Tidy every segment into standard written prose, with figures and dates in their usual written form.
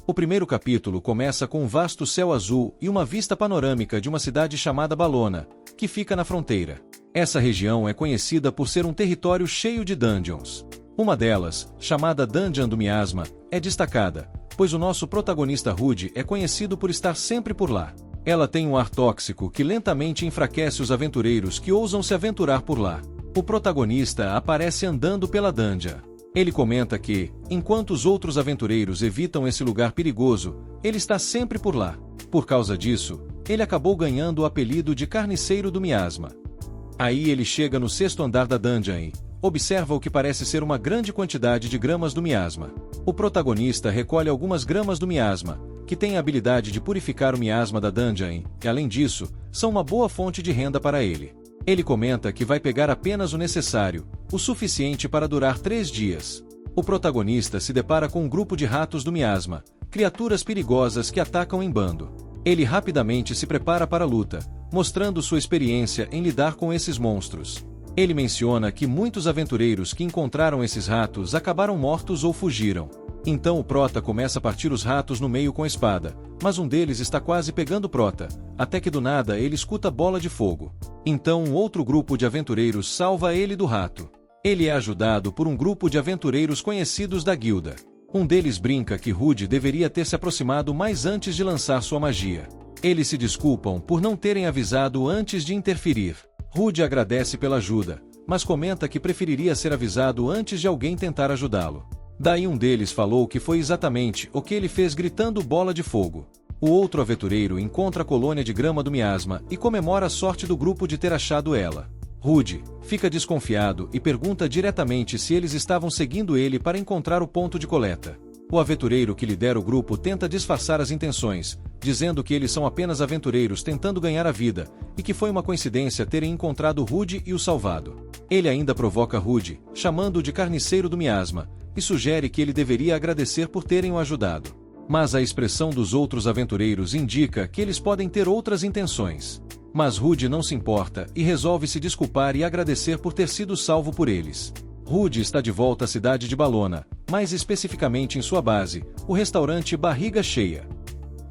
O primeiro capítulo começa com um vasto céu azul e uma vista panorâmica de uma cidade chamada Balona, que fica na fronteira. Essa região é conhecida por ser um território cheio de dungeons. Uma delas, chamada Dungeon do Miasma, é destacada, pois o nosso protagonista Rude é conhecido por estar sempre por lá. Ela tem um ar tóxico que lentamente enfraquece os aventureiros que ousam se aventurar por lá. O protagonista aparece andando pela dungeon. Ele comenta que, enquanto os outros aventureiros evitam esse lugar perigoso, ele está sempre por lá. Por causa disso, ele acabou ganhando o apelido de Carniceiro do Miasma. Aí ele chega no 6º andar da dungeon e observa o que parece ser uma grande quantidade de gramas do miasma. O protagonista recolhe algumas gramas do miasma, que tem a habilidade de purificar o miasma da dungeon e, além disso, são uma boa fonte de renda para ele. Ele comenta que vai pegar apenas o necessário, o suficiente para durar 3 dias. O protagonista se depara com um grupo de ratos do miasma, criaturas perigosas que atacam em bando. Ele rapidamente se prepara para a luta, mostrando sua experiência em lidar com esses monstros. Ele menciona que muitos aventureiros que encontraram esses ratos acabaram mortos ou fugiram. Então o prota começa a partir os ratos no meio com a espada, mas um deles está quase pegando o prota, até que do nada ele escuta bola de fogo. Então um outro grupo de aventureiros salva ele do rato. Ele é ajudado por um grupo de aventureiros conhecidos da guilda. Um deles brinca que Rude deveria ter se aproximado mais antes de lançar sua magia. Eles se desculpam por não terem avisado antes de interferir. Rude agradece pela ajuda, mas comenta que preferiria ser avisado antes de alguém tentar ajudá-lo. Daí um deles falou que foi exatamente o que ele fez gritando bola de fogo. O outro aventureiro encontra a colônia de grama do miasma e comemora a sorte do grupo de ter achado ela. Rude fica desconfiado e pergunta diretamente se eles estavam seguindo ele para encontrar o ponto de coleta. O aventureiro que lidera o grupo tenta disfarçar as intenções, dizendo que eles são apenas aventureiros tentando ganhar a vida, e que foi uma coincidência terem encontrado Rude e o salvado. Ele ainda provoca Rude, chamando-o de Carniceiro do Miasma, e sugere que ele deveria agradecer por terem o ajudado. Mas a expressão dos outros aventureiros indica que eles podem ter outras intenções. Mas Rude não se importa e resolve se desculpar e agradecer por ter sido salvo por eles. Rude está de volta à cidade de Balona, mais especificamente em sua base, o restaurante Barriga Cheia.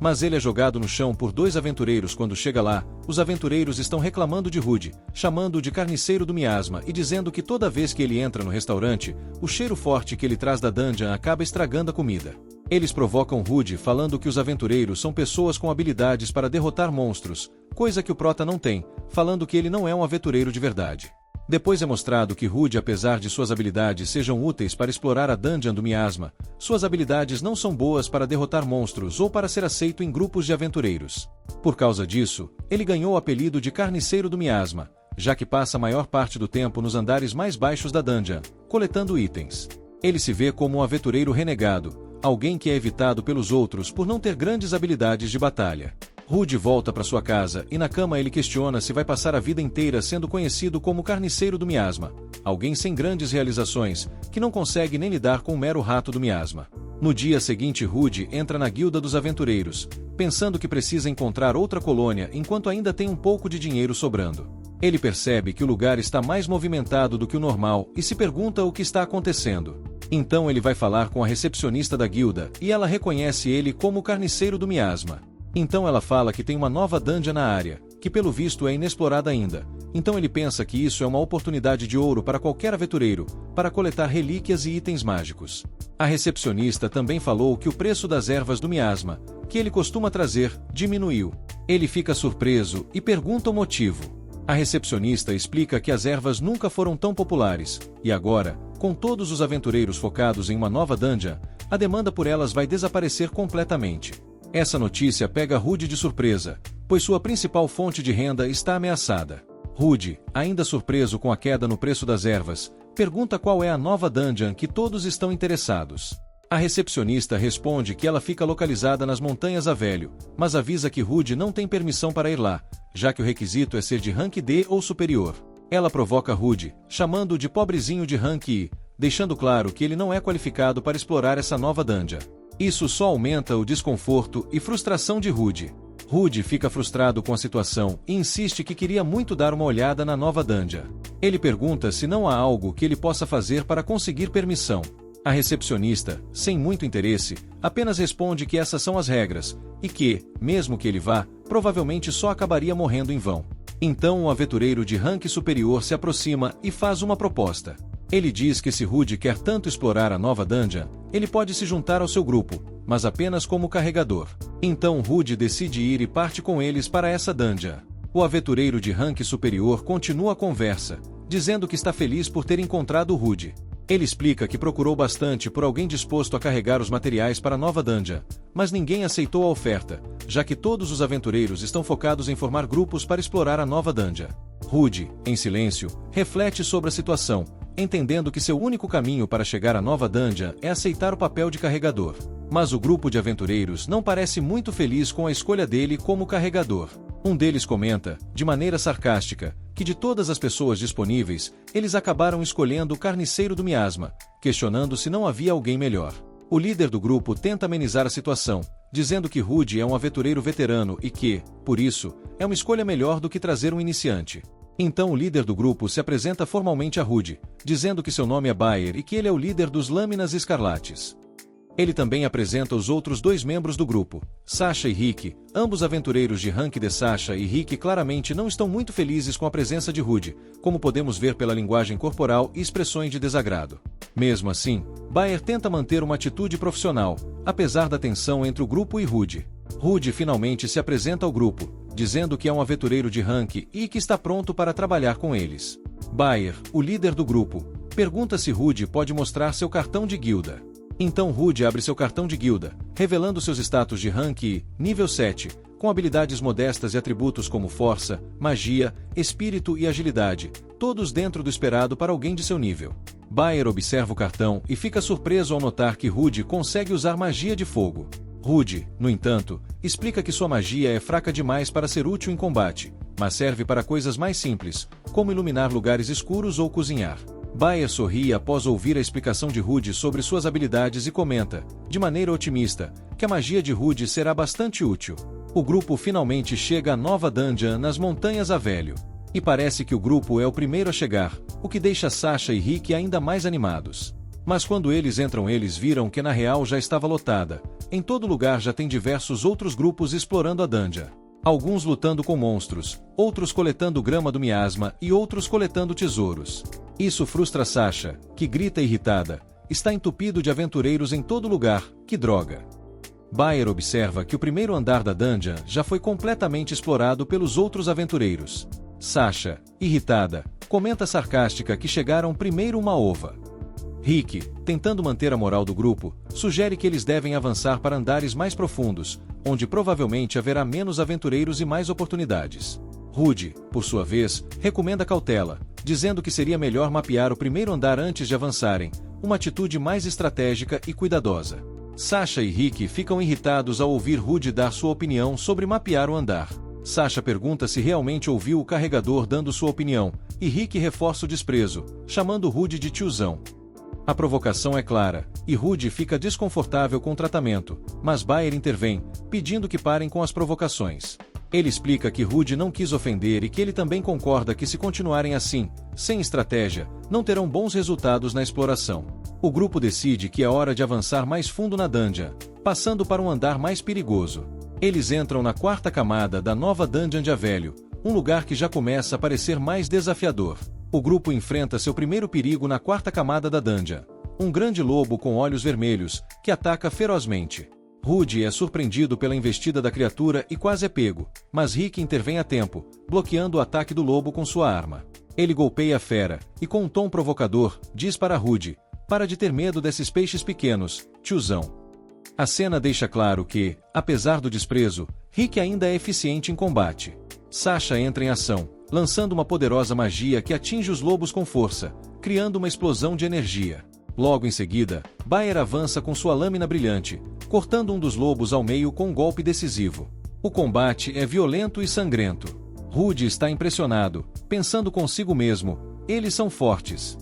Mas ele é jogado no chão por 2 aventureiros quando chega lá. Os aventureiros estão reclamando de Rude, chamando-o de Carniceiro do Miasma e dizendo que toda vez que ele entra no restaurante, o cheiro forte que ele traz da dungeon acaba estragando a comida. Eles provocam Rude falando que os aventureiros são pessoas com habilidades para derrotar monstros, coisa que o prota não tem, falando que ele não é um aventureiro de verdade. Depois é mostrado que Rude, apesar de suas habilidades sejam úteis para explorar a dungeon do miasma, suas habilidades não são boas para derrotar monstros ou para ser aceito em grupos de aventureiros. Por causa disso, ele ganhou o apelido de Carniceiro do Miasma, já que passa a maior parte do tempo nos andares mais baixos da dungeon, coletando itens. Ele se vê como um aventureiro renegado, alguém que é evitado pelos outros por não ter grandes habilidades de batalha. Rude volta para sua casa e na cama ele questiona se vai passar a vida inteira sendo conhecido como Carniceiro do Miasma, alguém sem grandes realizações, que não consegue nem lidar com um mero rato do miasma. No dia seguinte Rude entra na guilda dos aventureiros, pensando que precisa encontrar outra colônia enquanto ainda tem um pouco de dinheiro sobrando. Ele percebe que o lugar está mais movimentado do que o normal e se pergunta o que está acontecendo. Então ele vai falar com a recepcionista da guilda e ela reconhece ele como o Carniceiro do Miasma. Então ela fala que tem uma nova dungeon na área, que pelo visto é inexplorada ainda. Então ele pensa que isso é uma oportunidade de ouro para qualquer aventureiro, para coletar relíquias e itens mágicos. A recepcionista também falou que o preço das ervas do miasma, que ele costuma trazer, diminuiu. Ele fica surpreso e pergunta o motivo. A recepcionista explica que as ervas nunca foram tão populares, e agora, com todos os aventureiros focados em uma nova dungeon, a demanda por elas vai desaparecer completamente. Essa notícia pega Rude de surpresa, pois sua principal fonte de renda está ameaçada. Rude, ainda surpreso com a queda no preço das ervas, pergunta qual é a nova dungeon que todos estão interessados. A recepcionista responde que ela fica localizada nas Montanhas a Velho, mas avisa que Rude não tem permissão para ir lá, já que o requisito é ser de rank D ou superior. Ela provoca Rude, chamando-o de pobrezinho de rank I, deixando claro que ele não é qualificado para explorar essa nova dungeon. Isso só aumenta o desconforto e frustração de Rude. Rude fica frustrado com a situação e insiste que queria muito dar uma olhada na nova dungeon. Ele pergunta se não há algo que ele possa fazer para conseguir permissão. A recepcionista, sem muito interesse, apenas responde que essas são as regras, e que, mesmo que ele vá, provavelmente só acabaria morrendo em vão. Então o aventureiro de rank superior se aproxima e faz uma proposta. Ele diz que se Rude quer tanto explorar a nova dungeon, ele pode se juntar ao seu grupo, mas apenas como carregador. Então Rude decide ir e parte com eles para essa dungeon. O aventureiro de rank superior continua a conversa, dizendo que está feliz por ter encontrado Rude. Ele explica que procurou bastante por alguém disposto a carregar os materiais para a nova dungeon, mas ninguém aceitou a oferta, já que todos os aventureiros estão focados em formar grupos para explorar a nova dungeon. Rude, em silêncio, reflete sobre a situação, entendendo que seu único caminho para chegar à nova dungeon é aceitar o papel de carregador. Mas o grupo de aventureiros não parece muito feliz com a escolha dele como carregador. Um deles comenta, de maneira sarcástica, que de todas as pessoas disponíveis, eles acabaram escolhendo o carniceiro do miasma, questionando se não havia alguém melhor. O líder do grupo tenta amenizar a situação, dizendo que Rude é um aventureiro veterano e que, por isso, é uma escolha melhor do que trazer um iniciante. Então o líder do grupo se apresenta formalmente a Rude, dizendo que seu nome é Baer e que ele é o líder dos Lâminas Escarlates. Ele também apresenta os outros dois membros do grupo, Sasha e Rick. Ambos aventureiros de rank de Sasha e Rick claramente não estão muito felizes com a presença de Rude, como podemos ver pela linguagem corporal e expressões de desagrado. Mesmo assim, Baer tenta manter uma atitude profissional, apesar da tensão entre o grupo e Rude. Rude finalmente se apresenta ao grupo, dizendo que é um aventureiro de rank e que está pronto para trabalhar com eles. Baer, o líder do grupo, pergunta se Rude pode mostrar seu cartão de guilda. Então Rude abre seu cartão de guilda, revelando seus status de rank e, nível 7, com habilidades modestas e atributos como força, magia, espírito e agilidade, todos dentro do esperado para alguém de seu nível. Baer observa o cartão e fica surpreso ao notar que Rude consegue usar magia de fogo. Rude, no entanto, explica que sua magia é fraca demais para ser útil em combate, mas serve para coisas mais simples, como iluminar lugares escuros ou cozinhar. Baer sorri após ouvir a explicação de Rude sobre suas habilidades e comenta, de maneira otimista, que a magia de Rude será bastante útil. O grupo finalmente chega à nova dungeon nas Montanhas a Velho. E parece que o grupo é o primeiro a chegar, o que deixa Sasha e Rick ainda mais animados. Mas quando eles entram, eles viram que na real já estava lotada. Em todo lugar já tem diversos outros grupos explorando a dungeon. Alguns lutando com monstros, outros coletando grama do miasma e outros coletando tesouros. Isso frustra Sasha, que grita irritada. Está entupido de aventureiros em todo lugar, que droga. Baer observa que o primeiro andar da dungeon já foi completamente explorado pelos outros aventureiros. Sasha, irritada, comenta sarcástica que chegaram primeiro uma ova. Rick, tentando manter a moral do grupo, sugere que eles devem avançar para andares mais profundos, onde provavelmente haverá menos aventureiros e mais oportunidades. Rude, por sua vez, recomenda cautela, dizendo que seria melhor mapear o primeiro andar antes de avançarem, uma atitude mais estratégica e cuidadosa. Sasha e Rick ficam irritados ao ouvir Rude dar sua opinião sobre mapear o andar. Sasha pergunta se realmente ouviu o carregador dando sua opinião, e Rick reforça o desprezo, chamando Rude de tiozão. A provocação é clara, e Rude fica desconfortável com o tratamento, mas Baer intervém, pedindo que parem com as provocações. Ele explica que Rude não quis ofender e que ele também concorda que se continuarem assim, sem estratégia, não terão bons resultados na exploração. O grupo decide que é hora de avançar mais fundo na dungeon, passando para um andar mais perigoso. Eles entram na quarta camada da nova dungeon de Avelho, um lugar que já começa a parecer mais desafiador. O grupo enfrenta seu primeiro perigo na quarta camada da dungeon, um grande lobo com olhos vermelhos, que ataca ferozmente. Rude é surpreendido pela investida da criatura e quase é pego, mas Rick intervém a tempo, bloqueando o ataque do lobo com sua arma. Ele golpeia a fera, e com um tom provocador, diz para Rude, para de ter medo desses peixes pequenos, tiozão. A cena deixa claro que, apesar do desprezo, Rick ainda é eficiente em combate. Sasha entra em ação, lançando uma poderosa magia que atinge os lobos com força, criando uma explosão de energia. Logo em seguida, Baer avança com sua lâmina brilhante, cortando um dos lobos ao meio com um golpe decisivo. O combate é violento e sangrento. Rude está impressionado, pensando consigo mesmo, eles são fortes.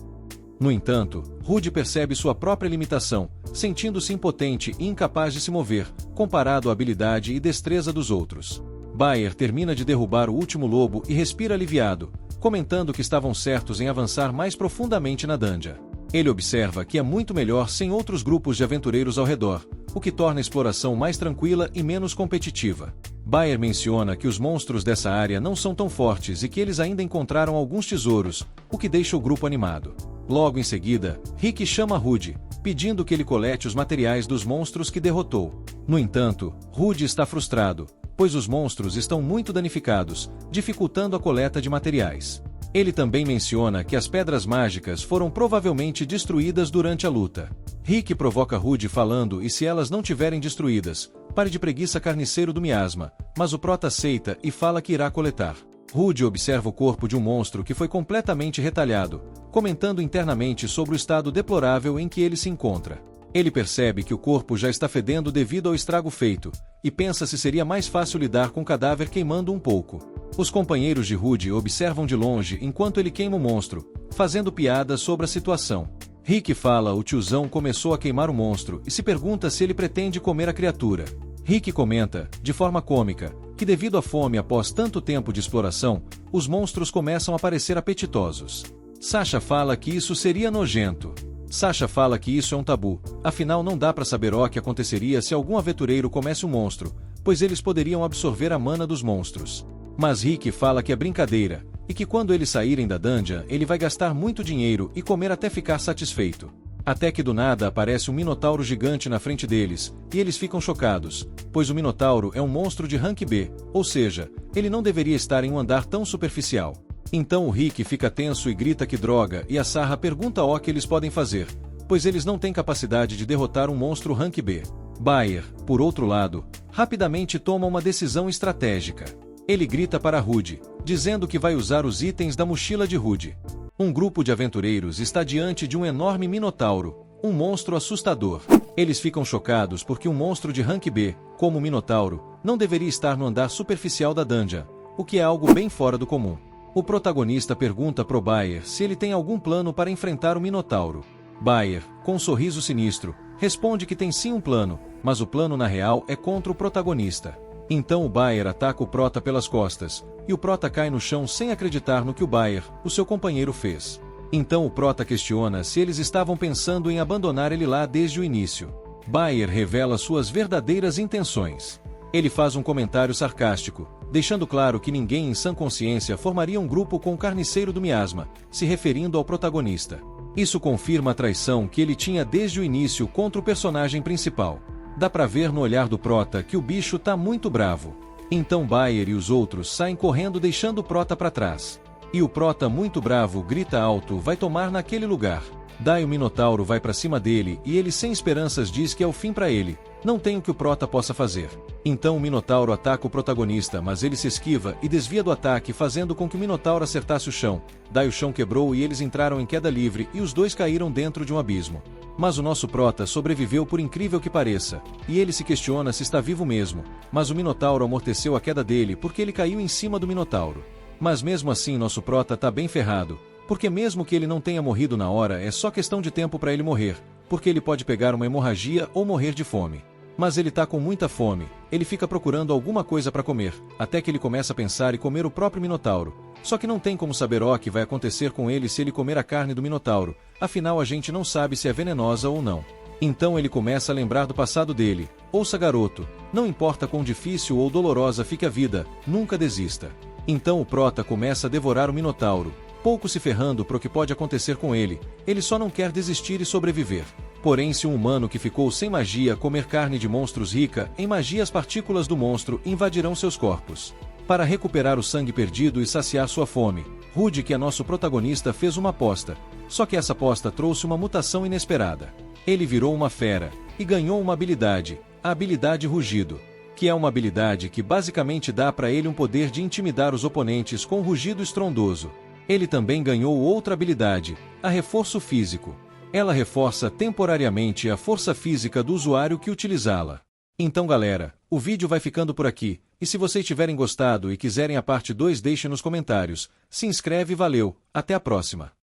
No entanto, Rude percebe sua própria limitação, sentindo-se impotente e incapaz de se mover, comparado à habilidade e destreza dos outros. Baer termina de derrubar o último lobo e respira aliviado, comentando que estavam certos em avançar mais profundamente na dungeon. Ele observa que é muito melhor sem outros grupos de aventureiros ao redor, o que torna a exploração mais tranquila e menos competitiva. Baer menciona que os monstros dessa área não são tão fortes e que eles ainda encontraram alguns tesouros, o que deixa o grupo animado. Logo em seguida, Rick chama Rudy, pedindo que ele colete os materiais dos monstros que derrotou. No entanto, Rudy está frustrado, pois os monstros estão muito danificados, dificultando a coleta de materiais. Ele também menciona que as pedras mágicas foram provavelmente destruídas durante a luta. Rick provoca Rudy falando e se elas não tiverem destruídas, pare de preguiça carniceiro do miasma, mas o prota aceita e fala que irá coletar. Rudy observa o corpo de um monstro que foi completamente retalhado, comentando internamente sobre o estado deplorável em que ele se encontra. Ele percebe que o corpo já está fedendo devido ao estrago feito, e pensa se seria mais fácil lidar com o cadáver queimando um pouco. Os companheiros de Rudy observam de longe enquanto ele queima o monstro, fazendo piadas sobre a situação. Rick fala o tiozão começou a queimar o monstro e se pergunta se ele pretende comer a criatura. Rick comenta, de forma cômica, que devido à fome após tanto tempo de exploração, os monstros começam a parecer apetitosos. Sasha fala que isso seria nojento. Sasha fala que isso é um tabu, afinal não dá para saber o que aconteceria se algum aventureiro comesse um monstro, pois eles poderiam absorver a mana dos monstros. Mas Rick fala que é brincadeira, e que quando eles saírem da dungeon ele vai gastar muito dinheiro e comer até ficar satisfeito. Até que do nada aparece um minotauro gigante na frente deles, e eles ficam chocados, pois o minotauro é um monstro de rank B, ou seja, ele não deveria estar em um andar tão superficial. Então o Rick fica tenso e grita que droga e a Sarah pergunta o que eles podem fazer, pois eles não têm capacidade de derrotar um monstro rank B. Baer, por outro lado, rapidamente toma uma decisão estratégica. Ele grita para Rudy, dizendo que vai usar os itens da mochila de Rudy. Um grupo de aventureiros está diante de um enorme minotauro, um monstro assustador. Eles ficam chocados porque um monstro de rank B, como o minotauro, não deveria estar no andar superficial da dungeon, o que é algo bem fora do comum. O protagonista pergunta pro Baer se ele tem algum plano para enfrentar o minotauro. Baer, com um sorriso sinistro, responde que tem sim um plano, mas o plano na real é contra o protagonista. Então o Baer ataca o prota pelas costas, e o prota cai no chão sem acreditar no que o Baer, o seu companheiro, fez. Então o prota questiona se eles estavam pensando em abandonar ele lá desde o início. Baer revela suas verdadeiras intenções. Ele faz um comentário sarcástico, deixando claro que ninguém em sã consciência formaria um grupo com o carniceiro do miasma, se referindo ao protagonista. Isso confirma a traição que ele tinha desde o início contra o personagem principal. Dá pra ver no olhar do prota que o bicho tá muito bravo. Então Baer e os outros saem correndo deixando o prota pra trás. E o prota muito bravo grita alto, vai tomar naquele lugar. Daí o minotauro vai pra cima dele e ele sem esperanças diz que é o fim pra ele, não tem o que o prota possa fazer. Então o minotauro ataca o protagonista, mas ele se esquiva e desvia do ataque, fazendo com que o minotauro acertasse o chão. Daí o chão quebrou e eles entraram em queda livre e os dois caíram dentro de um abismo. Mas o nosso prota sobreviveu por incrível que pareça, e ele se questiona se está vivo mesmo, mas o minotauro amorteceu a queda dele porque ele caiu em cima do minotauro. Mas mesmo assim nosso prota tá bem ferrado, porque mesmo que ele não tenha morrido na hora é só questão de tempo para ele morrer, porque ele pode pegar uma hemorragia ou morrer de fome. Mas ele tá com muita fome, ele fica procurando alguma coisa para comer, até que ele começa a pensar em comer o próprio minotauro. Só que não tem como saber o que vai acontecer com ele se ele comer a carne do minotauro, afinal a gente não sabe se é venenosa ou não. Então ele começa a lembrar do passado dele. Ouça garoto, não importa quão difícil ou dolorosa fique a vida, nunca desista. Então o prota começa a devorar o minotauro, pouco se ferrando pro que pode acontecer com ele, ele só não quer desistir e sobreviver. Porém, se um humano que ficou sem magia comer carne de monstros rica em magia, as partículas do monstro invadirão seus corpos. Para recuperar o sangue perdido e saciar sua fome, Rudy, que é nosso protagonista, fez uma aposta. Só que essa aposta trouxe uma mutação inesperada. Ele virou uma fera e ganhou uma habilidade, a habilidade Rugido, que é uma habilidade que basicamente dá para ele um poder de intimidar os oponentes com um rugido estrondoso. Ele também ganhou outra habilidade, a Reforço Físico. Ela reforça temporariamente a força física do usuário que utilizá-la. Então galera, o vídeo vai ficando por aqui, e se vocês tiverem gostado e quiserem a parte 2 deixe nos comentários, se inscreve e valeu, até a próxima.